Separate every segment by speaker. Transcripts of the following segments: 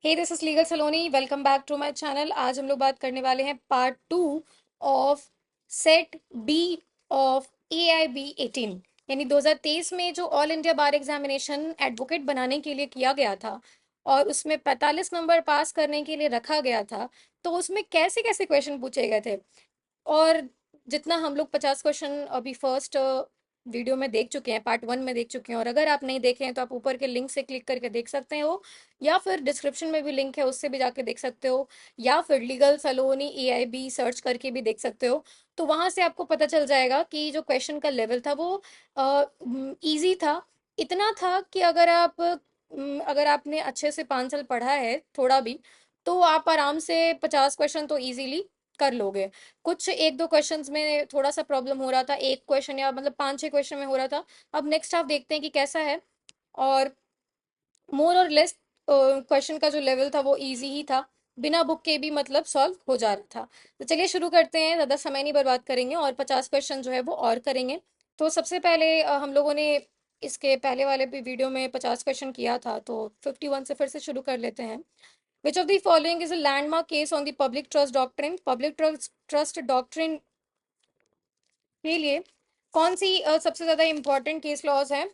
Speaker 1: Hey this is legal Saloni. Welcome back to my channel. आज हम लोग बात करने वाले हैं part 2 of set B of AIB 18, यानी 2023 में जो all India bar examination advocate बनाने के लिए किया गया था और उसमें 45 नंबर पास करने के लिए रखा गया था। तो उसमें कैसे कैसे क्वेश्चन पूछे गए थे, और जितना हम लोग 50 क्वेश्चन अभी फर्स्ट वीडियो में देख चुके हैं, पार्ट 1 में देख चुके हैं, और अगर आप नहीं देखे हैं तो आप ऊपर के लिंक से क्लिक करके देख सकते हो, या फिर डिस्क्रिप्शन में भी लिंक है उससे भी जाके देख सकते हो, या फिर लीगल सलोनी AIB सर्च करके भी देख सकते हो। तो वहां से आपको पता चल जाएगा कि जो क्वेश्चन का लेवल था वो इजी था। इतना था कि अगर आपने अच्छे से 5 साल पढ़ा है थोड़ा भी, तो आप आराम से 50 क्वेश्चन तो इजीली कर लोगे। कुछ एक दो क्वेश्चंस में थोड़ा सा प्रॉब्लम हो रहा था, एक क्वेश्चन या मतलब 5-6 क्वेश्चन में हो रहा था। अब नेक्स्ट आप देखते हैं कि कैसा है। और मोर और लेस क्वेश्चन का जो लेवल था वो इजी ही था, बिना बुक के भी मतलब सॉल्व हो जा रहा था। तो चलिए शुरू करते हैं, ज़्यादा समय नहीं बर्बाद करेंगे और 50 क्वेश्चन जो है वो और करेंगे। तो सबसे पहले हम लोगों ने इसके पहले वाले भी वीडियो में 50 क्वेश्चन किया था, तो 51 से फिर से शुरू कर लेते हैं। विच of the following is a landmark case on the public trust doctrine? Public trust doctrine के लिए कौन सी सबसे ज्यादा इंपॉर्टेंट केस लॉज है?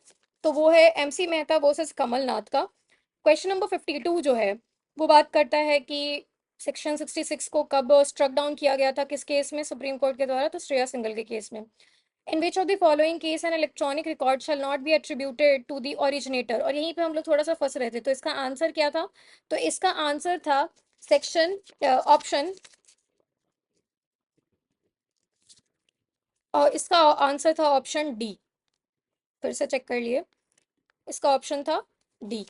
Speaker 1: तो वो है MC मेहता वर्सेस कमलनाथ का। क्वेश्चन नंबर 52 जो है वो बात करता है कि सेक्शन 66 को कब स्ट्रक डाउन किया गया था, किस केस में? सुप्रीम कोर्ट के द्वारा, तो श्रेया सिंगल के केस में। In which of the following case an electronic record shall not be attributed to the originator? और यहीं पे हम लोग थोड़ा सा फंस रहे थे, तो इसका आंसर क्या था? तो इसका आंसर था सेक्शन ऑप्शन, और इसका आंसर था ऑप्शन डी। फिर से चेक कर लिए, इसका ऑप्शन था डी।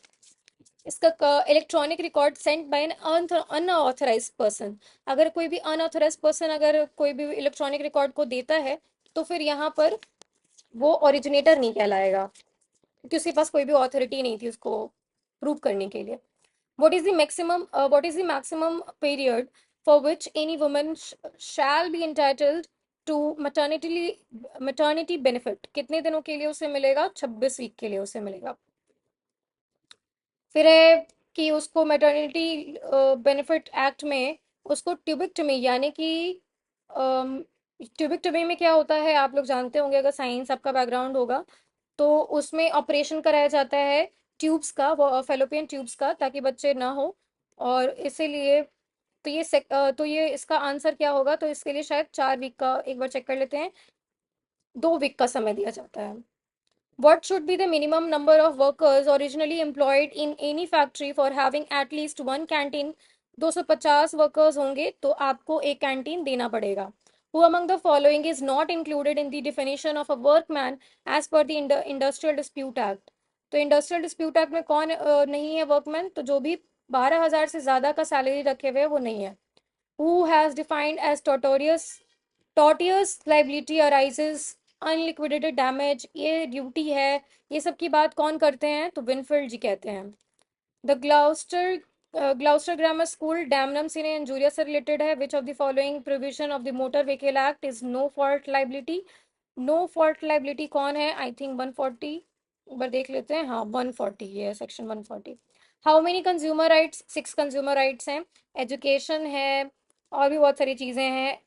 Speaker 1: इसका electronic record sent by an unauthorise person. अगर कोई भी अनऑथराइज पर्सन अगर कोई भी इलेक्ट्रॉनिक रिकॉर्ड को देता है, तो फिर यहाँ पर वो ओरिजिनेटर नहीं कहलाएगा, क्योंकि उसके पास कोई भी ऑथोरिटी नहीं थी उसको प्रूव करने के लिए। What is the maximum period for which any woman shall be entitled to maternity benefit? कितने दिनों के लिए उसे मिलेगा? 26 वीक के लिए उसे मिलेगा। फिर है कि उसको मैटरनिटी बेनिफिट एक्ट में उसको ट्यूबिक्टमी, यानी कि ट्यूबिक्टमी में क्या होता है आप लोग जानते होंगे, अगर साइंस आपका बैकग्राउंड होगा, तो उसमें ऑपरेशन कराया जाता है ट्यूब्स का, वो फेलोपियन ट्यूब्स का, ताकि बच्चे ना हो। और इसीलिए तो ये इसका आंसर क्या होगा? तो इसके लिए शायद 4 वीक का, एक बार चेक कर लेते हैं, 2 वीक का समय दिया जाता है। What should be the minimum number of workers originally employed in any factory for having at least one canteen? 250 workers होंगे तो आपको एक कैंटीन देना पड़ेगा। Who among the following is not included in the definition of a workman as per the Industrial Dispute Act? तो industrial dispute act में कौन नहीं है वर्कमैन? तो जो भी 12,000 से ज्यादा का सैलरी रखे हुए वो नहीं है। Who has defined as tortious liability arises unliquidated damage? ये ड्यूटी है, ये सब की बात कौन करते हैं? तो विनफील्ड जी कहते हैं। The Gloucester grammar school damnum sine injuria से रिलेटेड है। Which of the following provision of the motor vehicle act is no fault liability? No fault liability कौन है? आई थिंक 140, एक बार देख लेते हैं। हाँ, 140, ये है section 140। How many consumer rights? 6 consumer rights हैं। एजुकेशन है, और भी बहुत सारी चीज़ें हैं।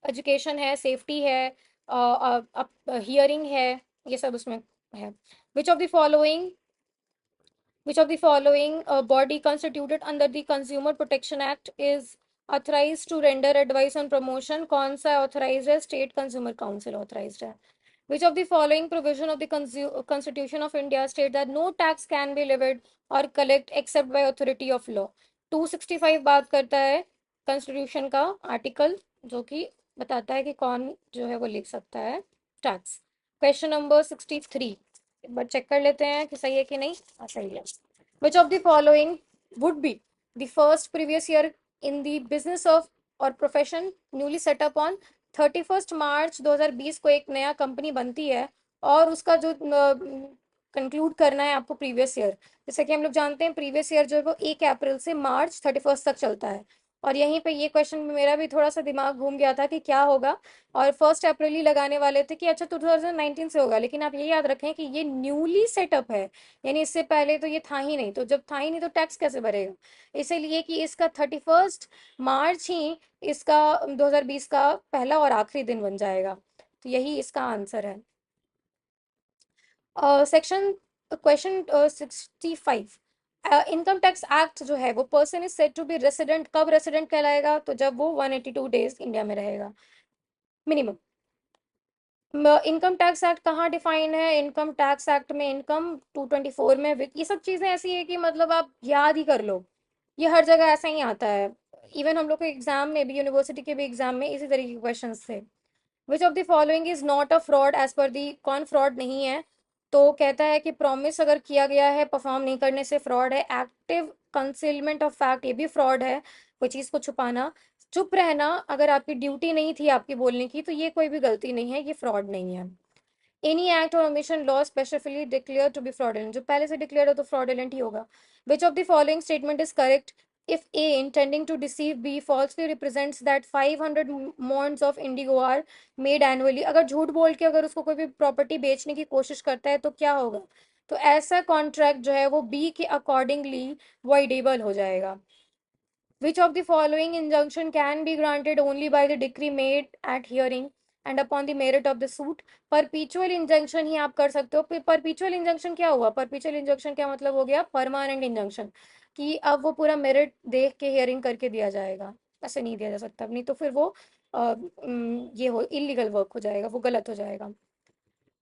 Speaker 1: एजुकेशन है, सेफ्टी है, हियरिंग है, ये सब उसमें है। Which of the following body constituted under the Consumer Protection Act is authorized to render advice on promotion? कौन सा authorized है? स्टेट कंज्यूमर काउंसिल authorized है। Which of the following provision of the Constitution of India state that no tax can be levied or collect except by authority of law? 265 बात करता है constitution का article, जो कि बताता है कि कौन जो है वो लिख सकता है टैक्स। क्वेश्चन नंबर 63, एक बार चेक कर लेते हैं कि सही है कि नहीं। हाँ, सही है। Which of the following would be the first previous year in the business of or profession newly set up on 31st मार्च 2020 को एक नया कंपनी बनती है, और उसका जो कंक्लूड करना है आपको प्रीवियस ईयर। जैसे कि हम लोग जानते हैं प्रीवियस ईयर जो है वो 1 अप्रैल से मार्च 31st तक चलता है। और यहीं पे ये क्वेश्चन में मेरा भी थोड़ा सा दिमाग घूम गया था कि क्या होगा। और 1 अप्रैल ही लगाने वाले थे कि अच्छा 2019 से होगा, लेकिन आप ये याद रखें कि ये न्यूली सेटअप है, यानी इससे पहले तो ये था ही नहीं। तो जब था ही नहीं तो टैक्स कैसे भरेगा? इसीलिए कि इसका 31 मार्च ही इसका 2020 का पहला और आखिरी दिन बन जाएगा। तो यही इसका आंसर है। Section question 65, income tax act जो है वो person is said to be resident, कब रेसिडेंट कहलाएगा? तो जब वो 182 डेज इंडिया में रहेगा मिनिमम। इनकम टैक्स एक्ट कहाँ डिफाइन है? इनकम टैक्स एक्ट में इनकम 224 में ये सब चीजें ऐसी है कि मतलब आप याद ही कर लो, ये हर जगह ऐसा ही आता है। इवन हम लोग के एग्जाम में भी, यूनिवर्सिटी के भी एग्जाम में इसी तरीके के क्वेश्चन थे। Which of the following is not a fraud as per the, कौन फ्रॉड नहीं है? तो कहता है कि प्रॉमिस अगर किया गया है परफॉर्म नहीं करने से फ्रॉड है। एक्टिव कंसीलमेंट ऑफ फैक्ट, ये भी फ्रॉड है, कोई चीज को छुपाना। चुप रहना, अगर आपकी ड्यूटी नहीं थी आपकी बोलने की, तो ये कोई भी गलती नहीं है, ये फ्रॉड नहीं है। Any act or omission law specifically declare to be fraudulent, जो पहले से डिक्लेयर हो तो फ्रॉडुलेंट ही होगा। Which of the following statement is correct? if A intending to deceive B falsely represents that 500 monds of indigo are made annually, अगर झूठ बोल के अगर उसको कोई भी प्रॉपर्टी बेचने की कोशिश करता है तो क्या होगा? तो ऐसा कॉन्ट्रैक्ट जो है वो बी के अकॉर्डिंगली वॉइडेबल हो जाएगा। Which of the following injunction can be granted only by the decree made at hearing and upon the merit of the suit? Perpetual injunction ही आप कर सकते हो। परपीचुअल इंजंक्शन क्या हुआ? परपीचुअल इंजंक्शन क्या मतलब हो गया? परमानेंट इंजंक्शन, कि अब वो पूरा मेरिट देख के हियरिंग करके दिया जाएगा। ऐसे नहीं दिया जा सकता, नहीं तो फिर वो ये हो इलीगल वर्क हो जाएगा, वो गलत हो जाएगा।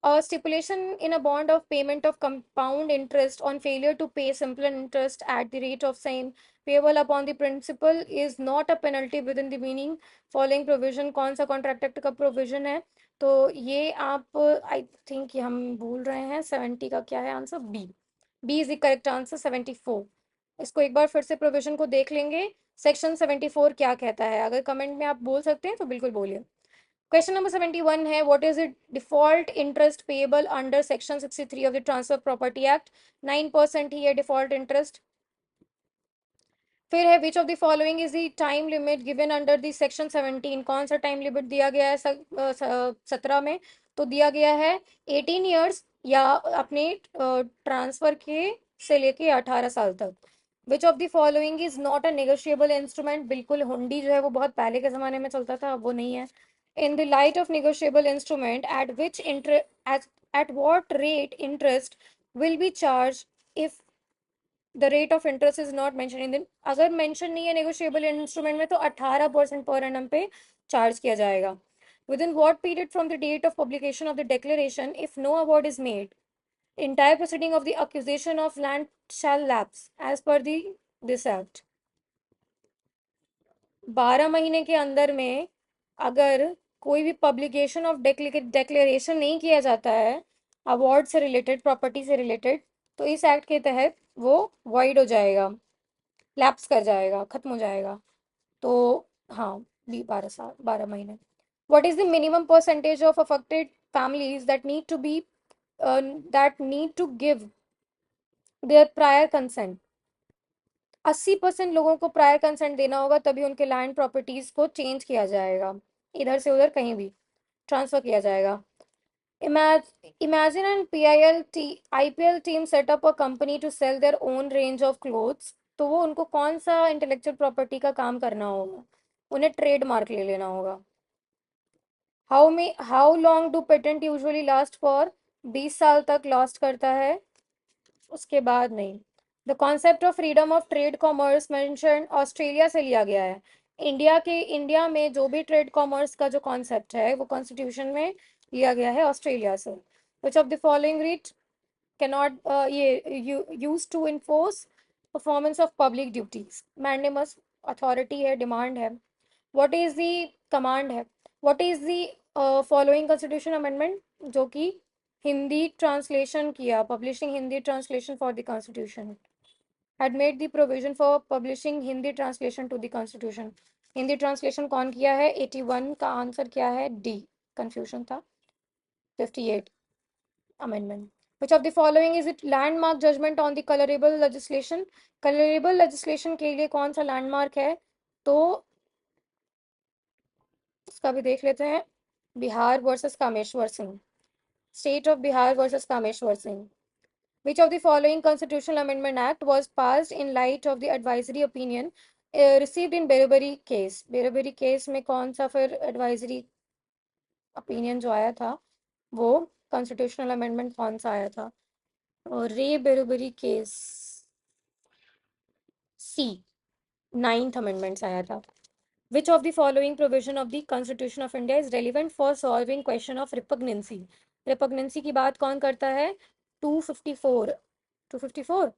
Speaker 1: A stipulation in a bond of payment of compound interest on failure to pay simple interest at the rate of same payable upon the principal is not a penalty within the meaning following provision। कौन सा contract act का provision है? तो ये आप I think हम भूल रहे हैं। 70 का क्या है answer? B. B is the correct answer, 74। इसको एक बार फिर से प्रोविजन को देख लेंगे, सेक्शन 74 क्या कहता है। अगर कमेंट में आप बोल सकते हैं तो बिल्कुल बोलिए। क्वेश्चन नंबर 71 है, what is the default interest payable under section 63 of the transfer property act? 9% ही है डिफॉल्ट इंटरेस्ट। फिर है, which of the following is the time limit given under the section 17? कौन सा टाइम लिमिट दिया गया है 17 में? तो दिया गया है 18 ईयर्स या अपने ट्रांसफर के से लेके 18 साल तक। विच of the following is not a negotiable instrument? बिल्कुल, हुंडी जो है वो बहुत पहले के जमाने में चलता था, अब वो नहीं है। In the light of negotiable instrument, at what rate interest will be charged if the rate of interest is not mentioned in the, अगर mention नहीं है negotiable instrument में तो 18% पर annum पे charge किया जाएगा। Within what period from the date of publication of the declaration, if no award is made, entire proceeding of the acquisition of land shall lapse as per the this act? 12 महीने के अंदर में अगर कोई भी publication of declaration नहीं किया जाता है अवार्ड से रिलेटेड, प्रॉपर्टी से रिलेटेड, तो इस एक्ट के तहत वो वॉइड हो जाएगा, लैप्स कर जाएगा, खत्म हो जाएगा। तो हाँ, 12 साल, 12 महीने। What is the minimum percentage of affected families that need to give their prior consent? 80% लोगों को प्रायर कंसेंट देना होगा, तभी उनके लैंड प्रॉपर्टीज को चेंज किया जाएगा, इधर से उधर कहीं भी ट्रांसफर किया जाएगा। Imagine an IPL team set up a company to sell their own range of clothes, तो वो उनको कौन सा इंटेलेक्चुअल प्रॉपर्टी का काम करना होगा? उन्हें ट्रेडमार्क ले लेना होगा। How long do patent usually last for? 20 साल तक लास्ट करता है, उसके बाद नहीं। The concept of freedom of trade commerce mention Australia से लिया गया है। इंडिया में जो भी ट्रेड कॉमर्स का जो कॉन्सेप्ट है वो कॉन्स्टिट्यूशन में लिया गया है ऑस्ट्रेलिया से। Which of the following writ cannot ये use to enforce performance of public duties? Mandamus authority है, डिमांड है। व्हाट इज द कमांड है? What is the following constitution amendment जो कि हिंदी ट्रांसलेशन किया, publishing Hindi translation for the constitution, had made the provision for publishing Hindi translation to the constitution? Hindi translation कौन किया है? 81 का आंसर क्या है? डी, कंफ्यूजन था। 58 amendment. Which of the following is it landmark judgment on the colorable legislation? colorable legislation के लिए कौन सा लैंडमार्क है? तो इसका भी देख लेते हैं। Bihar versus Kameshwar Singh, state of Bihar versus Kameshwar Singh. Which of the following constitutional amendment act was passed in light of the advisory opinion received in Berubari case? Berubari case में कौन सा फिर एडवाइजरी ओपिनियन जो आया था, वो कॉन्स्टिट्यूशनल अमेंडमेंट कौन सा आया था? और रे बेरोबरी केस, सी, नाइन्थ अमेंडमेंट आया था। Which of the following provision of the Constitution of India is relevant for solving question of repugnancy? Repugnancy की बात कौन करता है? 254, 254,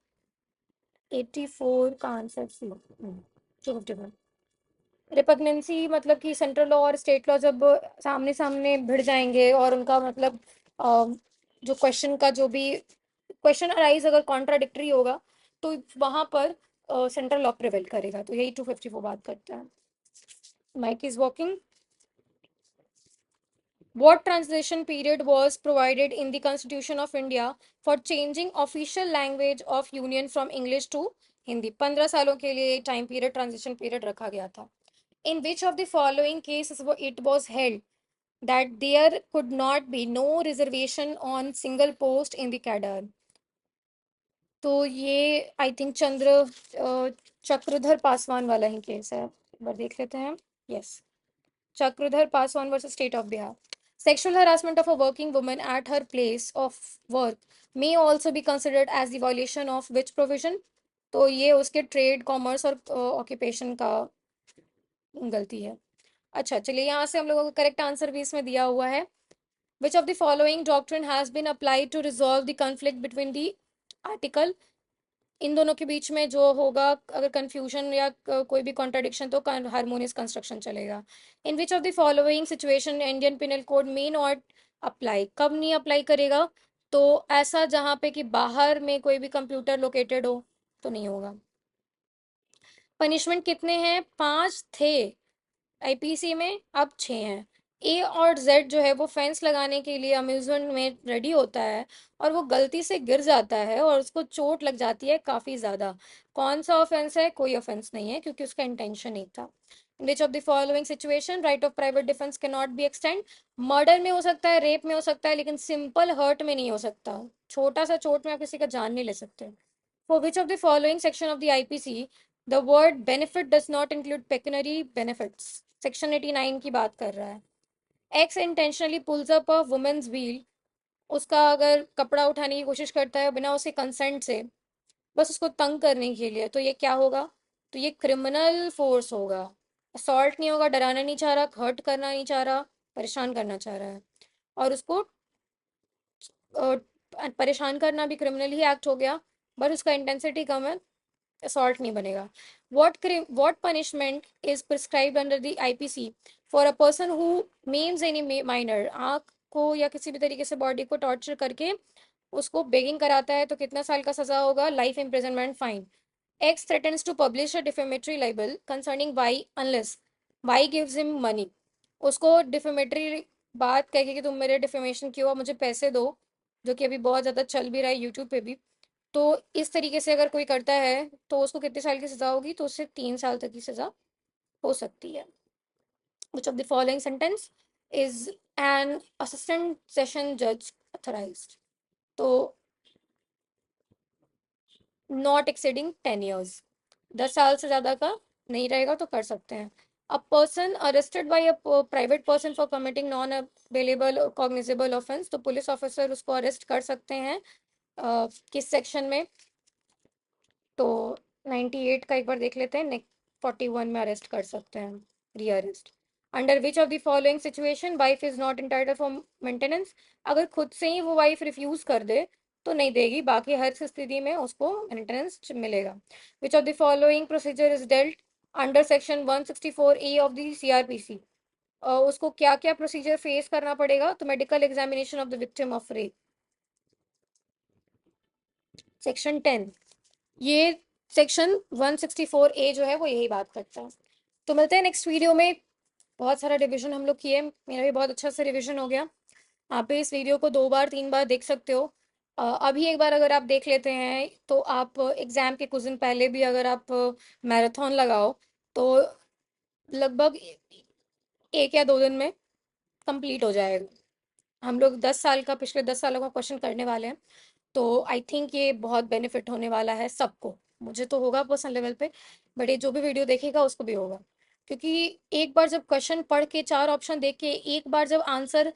Speaker 1: 84 का आंसर सी, 254। रिपग्नेंसी मतलब कि सेंट्रल लॉ और स्टेट लॉ जब सामने सामने भिड़ जाएंगे और उनका मतलब जो क्वेश्चन का जो भी क्वेश्चन अराइज अगर कॉन्ट्राडिक्टरी होगा, तो वहां पर सेंट्रल लॉ प्रिवेल करेगा। तो यही 254 बात करता है। Mike is walking. What translation period was provided in the Constitution of India for changing official language of Union from English to Hindi? 15 सालों के लिए टाइम पीरियड, ट्रांजिशन पीरियड रखा गया था। In which of the following cases it was held that there could not be no reservation on single post in the cadre? तो ये I think Chakradhar Paswan वाला ही case है, एक बार देख लेते हैं। Yes, Chakradhar Paswan versus State of Bihar. Sexual harassment of a working woman at her place of work may also be considered as the violation of which provision? तो ये उसके trade, commerce और occupation का गलती है। अच्छा, चलिए यहाँ से हम लोगों को करेक्ट आंसर भी इसमें दिया हुआ है। Which of the following doctrine has been applied to resolve the conflict between the article? इन दोनों के बीच में जो होगा, अगर कंफ्यूजन या कोई भी कॉन्ट्राडिक्शन, तो हार्मोनियस कंस्ट्रक्शन चलेगा। In which of the following situation Indian penal code may not apply? कब नहीं अप्लाई करेगा? तो ऐसा जहां पे कि बाहर में कोई भी कंप्यूटर लोकेटेड हो तो नहीं होगा। पनिशमेंट कितने हैं? 5 थे आईपीसी में, अब 6 हैं। ए और जेड जो है वो फेंस लगाने के लिए अम्यूजमेंट में रेडी होता है, और वो गलती से गिर जाता है और उसको चोट लग जाती है काफ़ी ज़्यादा। कौन सा ऑफेंस है? कोई ऑफेंस नहीं है, क्योंकि उसका इंटेंशन नहीं था। विच of the following situation right of private defence can not be extend? Murder में हो सकता है, रेप में हो सकता है, लेकिन सिंपल हर्ट में नहीं हो सकता। छोटा सा चोट में आप किसी का जान नहीं ले सकते। For which of the following section of the IPC the word benefit does not include pecuniary benefits? Section 89 की बात कर रहा है। X intentionally pulls up a woman's wheel, उसका अगर कपड़ा उठाने की कोशिश करता है बिना उसके कंसेंट से, बस उसको तंग करने के लिए, तो ये क्या होगा? तो ये क्रिमिनल फोर्स होगा। असॉल्ट नहीं होगा, डराना नहीं चाह रहा, हर्ट करना नहीं चाह रहा, परेशान करना चाह रहा है। और उसको परेशान करना भी क्रिमिनल ही एक्ट हो गया, बट उसका इंटेंसिटी कम है, असॉल्ट नहीं बनेगा। What punishment is prescribed under the IPC for a person who maims any minor? आँख को या किसी भी तरीके से बॉडी को टॉर्चर करके उसको बेगिंग कराता है, तो कितना साल का सजा होगा? Life imprisonment, fine. X threatens to publish a defamatory libel concerning Y unless Y gives him money. उसको डिफेमेटरी बात कह के कि तुम मेरे डिफेमेशन किया, मुझे पैसे दो, जो कि अभी बहुत ज़्यादा चल भी रहा है यूट्यूब पे भी। तो इस तरीके से अगर कोई करता है तो उसको कितने साल की सजा होगी? तो उससे 3 साल तक की सजा हो सकती है। Which of the following sentence is an assistant session judge authorized? तो नॉट एक्सीडिंग 10 years, 10 साल से ज्यादा का नहीं रहेगा तो कर सकते हैं। A person arrested bye a private person for committing non available cognizable offence, तो पुलिस ऑफिसर उसको अरेस्ट कर सकते हैं किस सेक्शन में? तो 98 का एक बार देख लेते हैं। 41 में अरेस्ट कर सकते हैं, rearrest. Under which of the following situation wife is not entitle for maintenance? अगर खुद से ही वो वाइफ रिफ्यूज कर दे तो नहीं देगी, बाकी हर स्थिति में उसको मेंटेनेंस मिलेगा। विच of the following procedure is dealt under section 164A of the CRPC? उसको क्या क्या प्रोसीजर फेस करना पड़ेगा? तो medical examination of the victim of rape, section 10। ये सेक्शन 164A जो है वो यही बात करता है। तो मिलते हैं नेक्स्ट वीडियो में। बहुत सारा रिवीजन हम लोग किए, मेरा भी बहुत अच्छा से रिवीजन हो गया। आप भी इस वीडियो को 2 बार 3 बार देख सकते हो। अभी एक बार अगर आप देख लेते हैं तो आप एग्ज़ाम के कुछ दिन पहले भी अगर आप मैराथन लगाओ तो लगभग 1 या 2 दिन में कंप्लीट हो जाएगा। हम लोग 10 साल का, पिछले 10 सालों का क्वेश्चन करने वाले हैं। तो आई थिंक ये बहुत बेनिफिट होने वाला है सबको। मुझे तो होगा पर्सनल लेवल पे, बट ये जो भी वीडियो देखेगा उसको भी होगा। क्योंकि एक बार जब क्वेश्चन पढ़ के, 4 ऑप्शन देख के, एक बार जब आंसर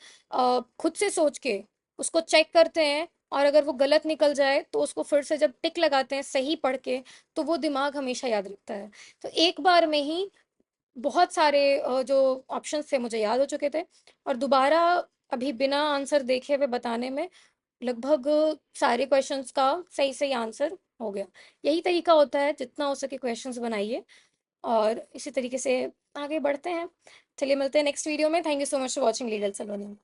Speaker 1: खुद से सोच के उसको चेक करते हैं, और अगर वो गलत निकल जाए तो उसको फिर से जब टिक लगाते हैं सही पढ़ के, तो वो दिमाग हमेशा याद रखता है। तो एक बार में ही बहुत सारे जो ऑप्शंस थे मुझे याद हो चुके थे, और दोबारा अभी बिना आंसर देखे हुए बताने में लगभग सारे क्वेश्चंस का सही सही आंसर हो गया। यही तरीका होता है, जितना हो सके क्वेश्चंस बनाइए, और इसी तरीके से आगे बढ़ते हैं। चलिए मिलते हैं नेक्स्ट वीडियो में। Thank you so much for watching legal Saloni.